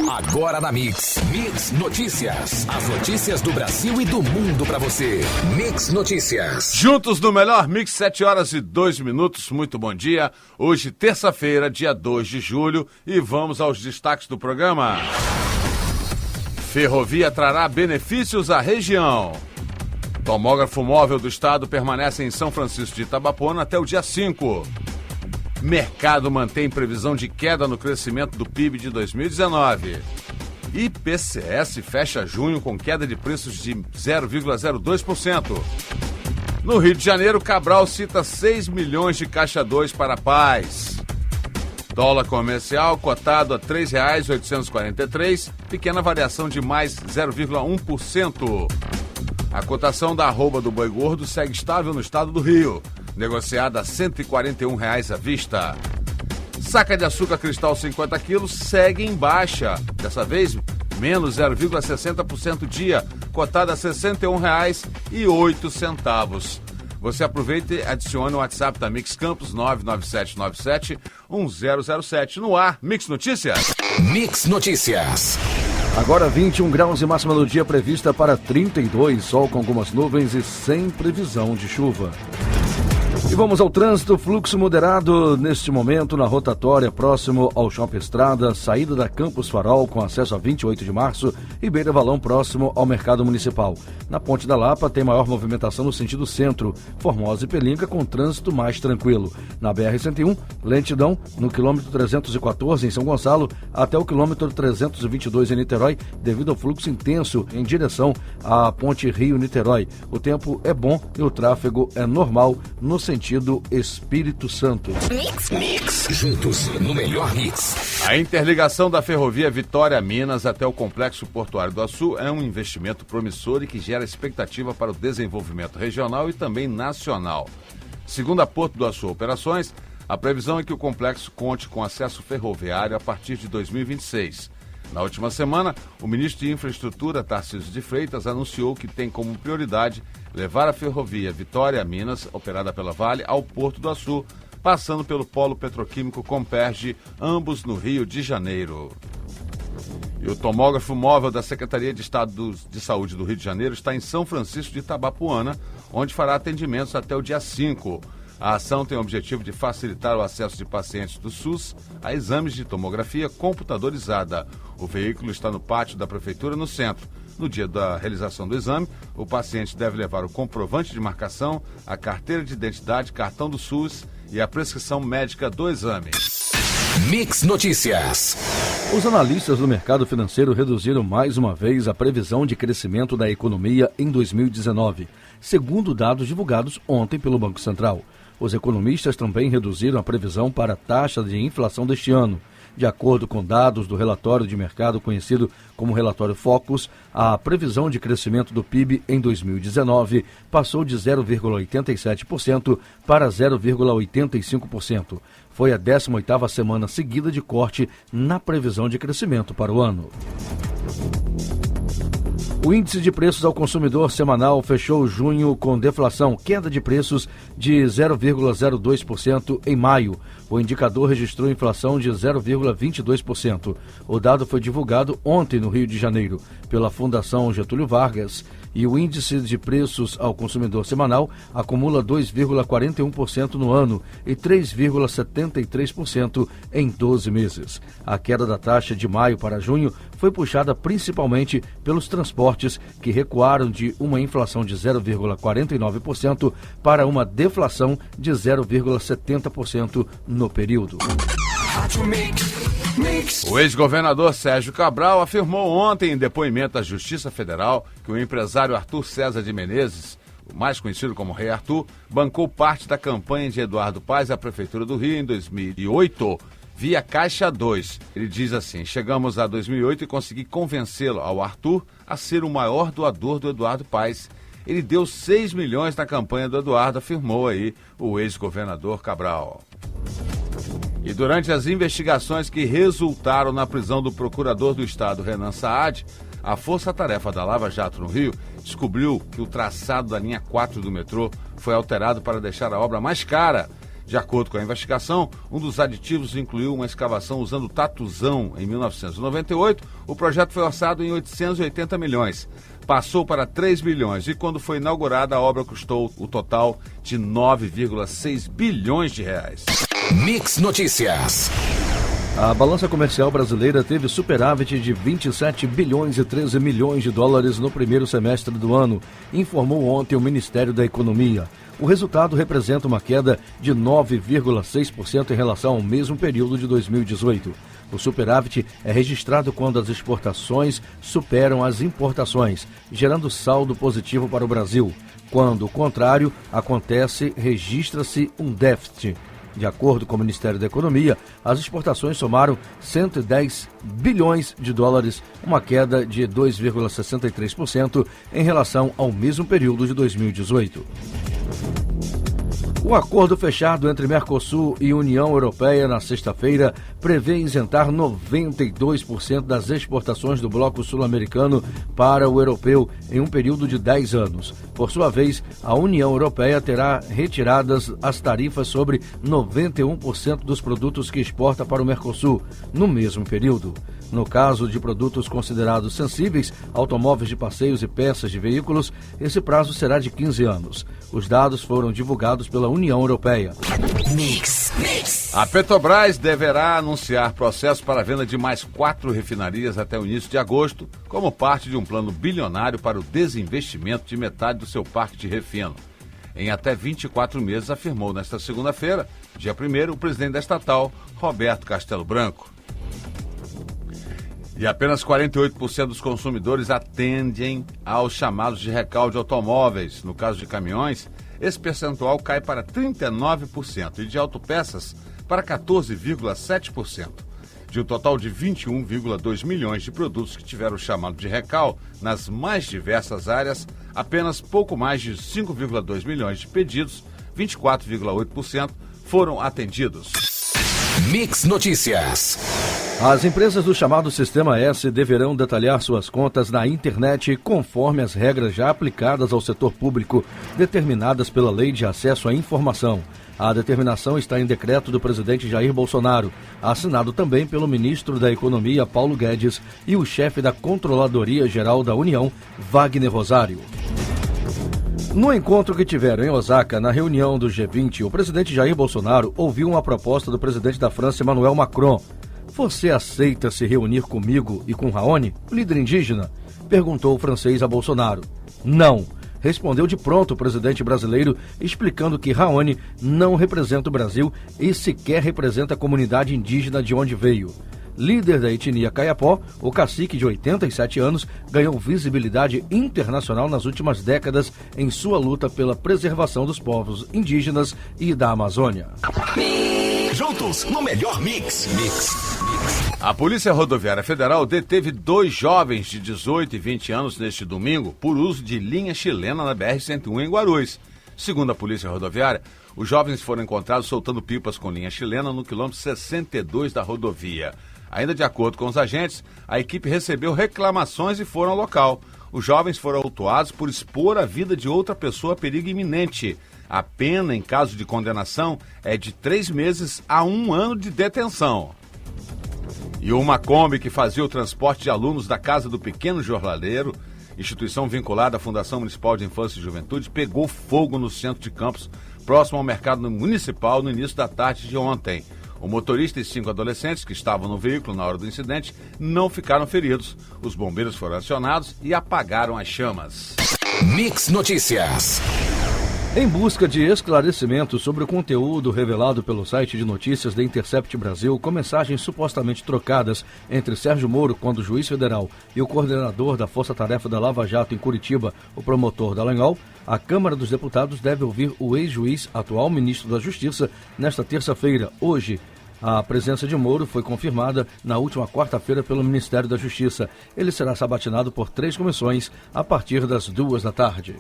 Agora na Mix Notícias. As notícias do Brasil e do mundo pra você. Mix Notícias. Juntos no melhor Mix, 7h02. Muito bom dia. Hoje, terça-feira, dia 2 de julho. E vamos aos destaques do programa. Ferrovia trará benefícios à região. Tomógrafo móvel do estado permanece em São Francisco de Itabapoana até o dia 5. Mercado mantém previsão de queda no crescimento do PIB de 2019. IPCS fecha junho com queda de preços de 0,02%. No Rio de Janeiro, Cabral cita 6 milhões de Caixa 2 para a paz. Dólar comercial cotado a R$ 3,843, pequena variação de mais 0,1%. A cotação da arroba do boi gordo segue estável no estado do Rio, negociada a R$ 141 à vista. Saca de açúcar cristal 50 quilos segue em baixa, dessa vez menos 0,60% dia, cotada a R$ 61,08. Você aproveita e adicione o WhatsApp da Mix Campos 99797-1007. No ar, Mix Notícias. Mix Notícias. Agora 21 graus e máxima no dia prevista para 32, sol com algumas nuvens e sem previsão de chuva. E vamos ao trânsito, fluxo moderado neste momento na rotatória próximo ao Shopping Estrada, saída da Campos Farol com acesso a 28 de março e Beira Valão próximo ao Mercado Municipal. Na Ponte da Lapa tem maior movimentação no sentido centro, Formosa e Pelinca com trânsito mais tranquilo. Na BR-101, lentidão no quilômetro 314 em São Gonçalo até o quilômetro 322 em Niterói, devido ao fluxo intenso em direção à Ponte Rio-Niterói. O tempo é bom e o tráfego é normal no sentido Espírito Santo. Mix. Juntos no melhor mix. A interligação da ferrovia Vitória-Minas até o Complexo Portuário do Açu é um investimento promissor e que gera expectativa para o desenvolvimento regional e também nacional. Segundo a Porto do Açu Operações, a previsão é que o complexo conte com acesso ferroviário a partir de 2026. Na última semana, o ministro de Infraestrutura, Tarcísio de Freitas, anunciou que tem como prioridade levar a ferrovia Vitória-Minas, operada pela Vale, ao Porto do Açu, passando pelo polo petroquímico Comperge, ambos no Rio de Janeiro. E o tomógrafo móvel da Secretaria de Estado de Saúde do Rio de Janeiro está em São Francisco de Itabapoana, onde fará atendimentos até o dia 5. A ação tem o objetivo de facilitar o acesso de pacientes do SUS a exames de tomografia computadorizada. O veículo está no pátio da Prefeitura, no centro. No dia da realização do exame, o paciente deve levar o comprovante de marcação, a carteira de identidade, cartão do SUS e a prescrição médica do exame. Mix Notícias. Os analistas do mercado financeiro reduziram mais uma vez a previsão de crescimento da economia em 2019, segundo dados divulgados ontem pelo Banco Central. Os economistas também reduziram a previsão para a taxa de inflação deste ano. De acordo com dados do relatório de mercado conhecido como relatório Focus, a previsão de crescimento do PIB em 2019 passou de 0,87% para 0,85%. Foi a 18ª semana seguida de corte na previsão de crescimento para o ano. O índice de preços ao consumidor semanal fechou junho com deflação, queda de preços de 0,02% em maio. O indicador registrou inflação de 0,22%. O dado foi divulgado ontem no Rio de Janeiro pela Fundação Getúlio Vargas e o índice de preços ao consumidor semanal acumula 2,41% no ano e 3,73% em 12 meses. A queda da taxa de maio para junho foi puxada principalmente pelos transportes, que recuaram de uma inflação de 0,49% para uma deflação de 0,70% no período. O ex-governador Sérgio Cabral afirmou ontem em depoimento à Justiça Federal que o empresário Arthur César de Menezes, o mais conhecido como Rei Arthur, bancou parte da campanha de Eduardo Paes à Prefeitura do Rio em 2008 via Caixa 2. Ele diz assim: chegamos a 2008 e consegui convencê-lo, ao Arthur, a ser o maior doador do Eduardo Paes. Ele deu 6 milhões na campanha do Eduardo, afirmou aí o ex-governador Cabral. E durante as investigações que resultaram na prisão do procurador do Estado, Renan Saad, a Força-Tarefa da Lava Jato no Rio descobriu que o traçado da linha 4 do metrô foi alterado para deixar a obra mais cara. De acordo com a investigação, um dos aditivos incluiu uma escavação usando tatuzão em 1998. O projeto foi orçado em 880 milhões. Passou para 3 bilhões e quando foi inaugurada a obra custou o total de 9,6 bilhões de reais. Mix Notícias. A balança comercial brasileira teve superávit de 27 bilhões e 13 milhões de dólares no primeiro semestre do ano, informou ontem o Ministério da Economia. O resultado representa uma queda de 9,6% em relação ao mesmo período de 2018. O superávit é registrado quando as exportações superam as importações, gerando saldo positivo para o Brasil. Quando o contrário acontece, registra-se um déficit. De acordo com o Ministério da Economia, as exportações somaram 110 bilhões de dólares, uma queda de 2,63% em relação ao mesmo período de 2018. O acordo fechado entre Mercosul e União Europeia na sexta-feira prevê isentar 92% das exportações do bloco sul-americano para o europeu em um período de 10 anos. Por sua vez, a União Europeia terá retiradas as tarifas sobre 91% dos produtos que exporta para o Mercosul no mesmo período. No caso de produtos considerados sensíveis, automóveis de passeios e peças de veículos, esse prazo será de 15 anos. Os dados foram divulgados pela União Europeia. A Petrobras deverá anunciar processo para a venda de mais 4 refinarias até o início de agosto, como parte de um plano bilionário para o desinvestimento de metade do seu parque de refino. Em até 24 meses, afirmou nesta segunda-feira, dia 1º, o presidente da estatal, Roberto Castelo Branco. E apenas 48% dos consumidores atendem aos chamados de recall de automóveis. No caso de caminhões, esse percentual cai para 39% e de autopeças para 14,7%. De um total de 21,2 milhões de produtos que tiveram o chamado de recall nas mais diversas áreas, apenas pouco mais de 5,2 milhões de pedidos, 24,8%, foram atendidos. Mix Notícias. As empresas do chamado Sistema S deverão detalhar suas contas na internet conforme as regras já aplicadas ao setor público, determinadas pela Lei de Acesso à Informação. A determinação está em decreto do presidente Jair Bolsonaro, assinado também pelo ministro da Economia, Paulo Guedes, e o chefe da Controladoria Geral da União, Wagner Rosário. No encontro que tiveram em Osaka, na reunião do G20, o presidente Jair Bolsonaro ouviu uma proposta do presidente da França, Emmanuel Macron. Você aceita se reunir comigo e com Raoni, o líder indígena? Perguntou o francês a Bolsonaro. Não, respondeu de pronto o presidente brasileiro, explicando que Raoni não representa o Brasil e sequer representa a comunidade indígena de onde veio. Líder da etnia Caiapó, o cacique de 87 anos ganhou visibilidade internacional nas últimas décadas em sua luta pela preservação dos povos indígenas e da Amazônia. Juntos no melhor mix. A Polícia Rodoviária Federal deteve 2 jovens de 18 e 20 anos neste domingo por uso de linha chilena na BR-101 em Guarulhos. Segundo a Polícia Rodoviária, os jovens foram encontrados soltando pipas com linha chilena no quilômetro 62 da rodovia. Ainda de acordo com os agentes, a equipe recebeu reclamações e foram ao local. Os jovens foram autuados por expor a vida de outra pessoa a perigo iminente. A pena, em caso de condenação, é de 3 meses a 1 ano de detenção. E uma Kombi que fazia o transporte de alunos da Casa do Pequeno Jornaleiro, instituição vinculada à Fundação Municipal de Infância e Juventude, pegou fogo no centro de Campos, próximo ao mercado municipal, no início da tarde de ontem. O motorista e 5 adolescentes que estavam no veículo na hora do incidente não ficaram feridos. Os bombeiros foram acionados e apagaram as chamas. Mix Notícias. Em busca de esclarecimentos sobre o conteúdo revelado pelo site de notícias da Intercept Brasil, com mensagens supostamente trocadas entre Sérgio Moro, quando juiz federal, e o coordenador da Força Tarefa da Lava Jato em Curitiba, o promotor Dallagnol, a Câmara dos Deputados deve ouvir o ex-juiz, atual ministro da Justiça, nesta terça-feira. Hoje, a presença de Moro foi confirmada na última quarta-feira pelo Ministério da Justiça. Ele será sabatinado por 3 comissões a partir das 2 da tarde.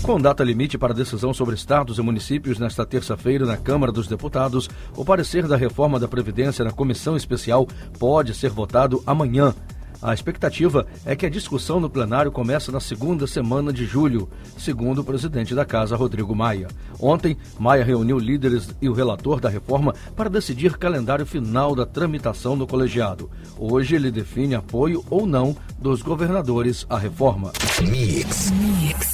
Com data limite para decisão sobre estados e municípios nesta terça-feira na Câmara dos Deputados, o parecer da reforma da Previdência na Comissão Especial pode ser votado amanhã. A expectativa é que a discussão no plenário comece na segunda semana de julho, segundo o presidente da Casa, Rodrigo Maia. Ontem, Maia reuniu líderes e o relator da reforma para decidir calendário final da tramitação no colegiado. Hoje ele define apoio ou não dos governadores à reforma. Mix.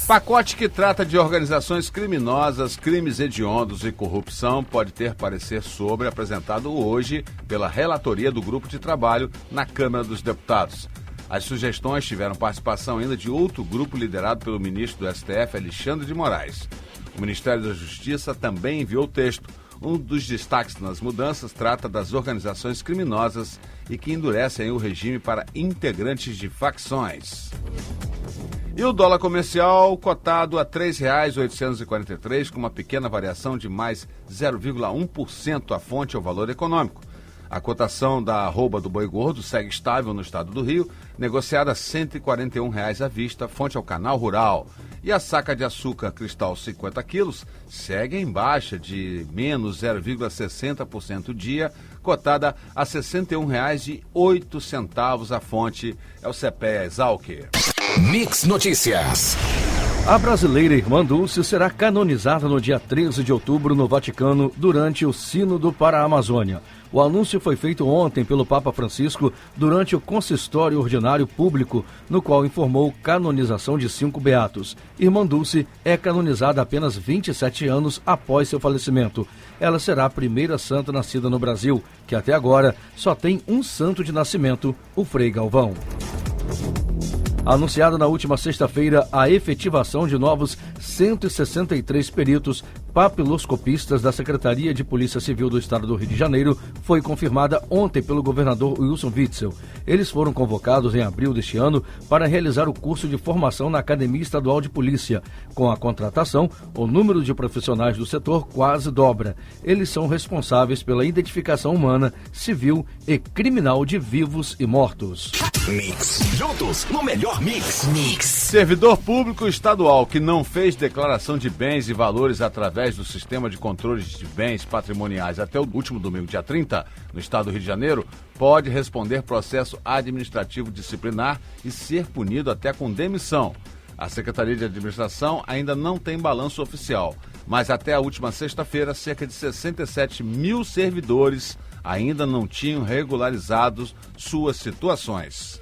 Pacote que trata de organizações criminosas, crimes hediondos e corrupção pode ter parecer sobre apresentado hoje pela relatoria do Grupo de Trabalho na Câmara dos Deputados. As sugestões tiveram participação ainda de outro grupo liderado pelo ministro do STF, Alexandre de Moraes. O Ministério da Justiça também enviou o texto. Um dos destaques nas mudanças trata das organizações criminosas e que endurecem o regime para integrantes de facções. E o dólar comercial cotado a R$ 3,843, com uma pequena variação de mais 0,1%. A fonte é o Valor Econômico. A cotação da arroba do boi gordo segue estável no estado do Rio, negociada a R$ 141 à vista, fonte ao Canal Rural. E a saca de açúcar cristal 50 quilos segue em baixa de menos 0,60% dia, cotada a R$ 61,08. A fonte é o CPEA Exalc. Mix Notícias. A brasileira Irmã Dulce será canonizada no dia 13 de outubro no Vaticano durante o Sínodo para a Amazônia. O anúncio foi feito ontem pelo Papa Francisco durante o consistório ordinário público, no qual informou canonização de 5 beatos. Irmã Dulce é canonizada apenas 27 anos após seu falecimento. Ela será a primeira santa nascida no Brasil, que até agora só tem um santo de nascimento, o Frei Galvão. Anunciada na última sexta-feira a efetivação de novos 163 peritos papiloscopistas da Secretaria de Polícia Civil do Estado do Rio de Janeiro foi confirmada ontem pelo governador Wilson Witzel. Eles foram convocados em abril deste ano para realizar o curso de formação na Academia Estadual de Polícia. Com a contratação, o número de profissionais do setor quase dobra. Eles são responsáveis pela identificação humana, civil e criminal de vivos e mortos. Mix. Juntos no melhor mix. Mix. Servidor público estadual que não fez declaração de bens e valores através do sistema de controle de bens patrimoniais até o último domingo, dia 30, no estado do Rio de Janeiro, pode responder processo administrativo disciplinar e ser punido até com demissão. A Secretaria de Administração ainda não tem balanço oficial, mas até a última sexta-feira, cerca de 67 mil servidores ainda não tinham regularizado suas situações.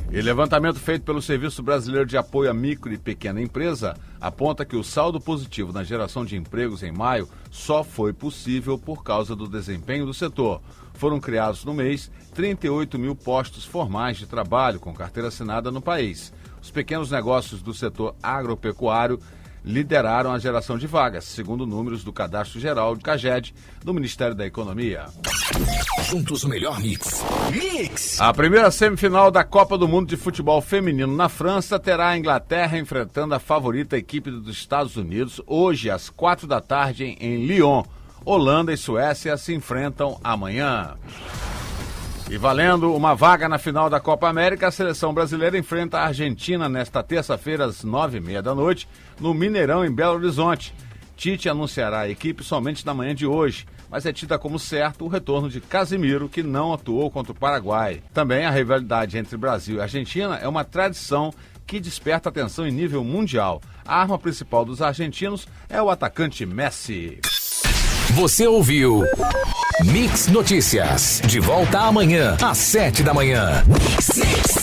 E levantamento feito pelo Serviço Brasileiro de Apoio à Micro e Pequena Empresa aponta que o saldo positivo na geração de empregos em maio só foi possível por causa do desempenho do setor. Foram criados no mês 38 mil postos formais de trabalho com carteira assinada no país. Os pequenos negócios do setor agropecuário lideraram a geração de vagas, segundo números do Cadastro Geral de CAGED do Ministério da Economia. Juntos o melhor mix. Mix! A primeira semifinal da Copa do Mundo de Futebol Feminino na França terá a Inglaterra enfrentando a favorita equipe dos Estados Unidos hoje às 16h em Lyon. Holanda e Suécia se enfrentam amanhã. E valendo uma vaga na final da Copa América, a seleção brasileira enfrenta a Argentina nesta terça-feira às 21h30 no Mineirão, em Belo Horizonte. Tite anunciará a equipe somente na manhã de hoje, mas é tida como certo o retorno de Casimiro, que não atuou contra o Paraguai. Também a rivalidade entre Brasil e Argentina é uma tradição que desperta atenção em nível mundial. A arma principal dos argentinos é o atacante Messi. Você ouviu Mix Notícias. De volta amanhã, às 7 da manhã. Mix.